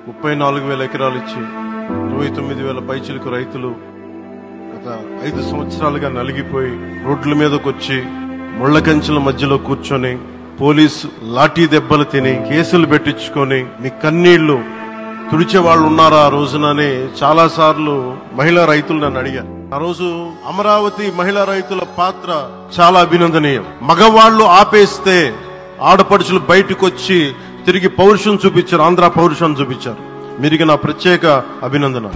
34,000 ఎకరాలు ఇచ్చి 29,000 పైచిలకు రైతులు గత 5 సంవత్సరాలుగా నలిగిపోయి రోడ్ల మీదకి వచ్చి ముళ్ల కంచెల మధ్యలో కూర్చొని పోలీసు లాఠీ దెబ్బలు తిని కేసులు పెట్టించుకొని మీ కన్నీళ్లు తుడిచే వాళ్ళు ఉన్నారా ఆ రోజునని చాలా సార్లు మహిళా రైతులు నన్ను అడిగారు. ఆ రోజు అమరావతి మహిళా రైతుల పాత్ర చాలా అభినందనీయం. మగవాళ్లు ఆపేస్తే ఆడపడుచులు బయటకు వచ్చి తిరిగి పౌరుషం చూపించారు, ఆంధ్ర పౌరుషం చూపించారు. మీరికి నా ప్రత్యేక అభినందన.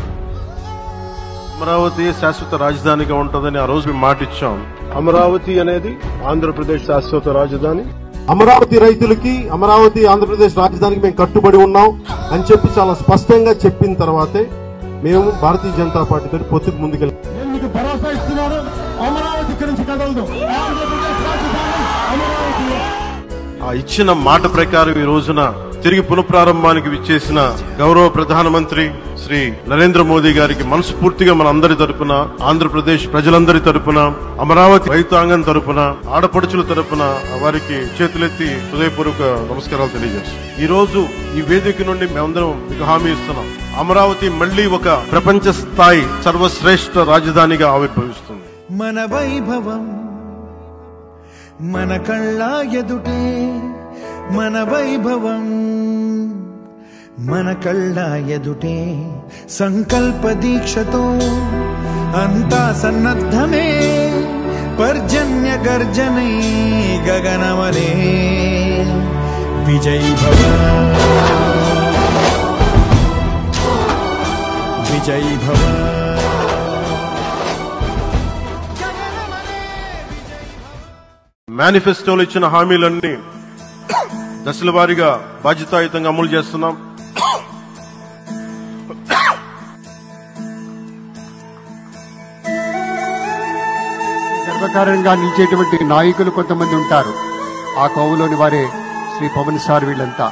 అమరావతి శాశ్వత రాజధానిగా ఉంటుందని ఆ రోజు మేము మాట ఇచ్చాం. అమరావతి అనేది ఆంధ్రప్రదేశ్ శాశ్వత రాజధాని. అమరావతి రైతులకి అమరావతి ఆంధ్రప్రదేశ్ రాజధానికి మేము కట్టుబడి ఉన్నాం అని చెప్పి చాలా స్పష్టంగా చెప్పిన తర్వాతే మేము భారతీయ జనతా పార్టీ తోటి పొత్తుకు ముందుకెళ్ళాం. భరోసా ఇస్తున్నారు, అమరావతి గురించి కదలదు. ఆ ఇచ్చిన మాట ప్రకారం ఈ రోజున తిరిగి పునఃప్రారంభానికి విచ్చేసిన గౌరవ ప్రధానమంత్రి శ్రీ నరేంద్ర మోదీ గారికి మనస్ఫూర్తిగా మన అందరి తరపున, ఆంధ్రప్రదేశ్ ప్రజలందరి తరపున, అమరావతి రైతాంగం తరపున, ఆడపడుచుల తరపున వారికి చేతులెత్తి హృదయపూర్వక నమస్కారాలు తెలియజేస్తాం. ఈ రోజు ఈ వేదిక నుండి మేమందరం మీకు హామీ ఇస్తున్నాం, అమరావతి మళ్లీ ఒక ప్రపంచ స్థాయి సర్వశ్రేష్ఠ రాజధానిగా ఆవిర్భవిస్తుంది. మన వైభవం మన కళ్ళ ఎదుటే, మన వైభవం మన కళ్ళ ఎదుటే, సంకల్ప దీక్షతో అంతా సన్నద్ధమే, పర్జన్య గర్జనై గగనమలే, విజయ్ భవ విజయ్ భవ. మేనిఫెస్టోలో ఇచ్చిన హామీలన్నీ దశల వారీగా బాధ్యతాయుతంగా అమలు చేస్తున్నాం. గర్వకారణంగా నిలిచేటువంటి నాయకులు కొంతమంది ఉంటారు. ఆ కోవలోని వారే శ్రీ పవన్ సార్ వీళ్ళంతా.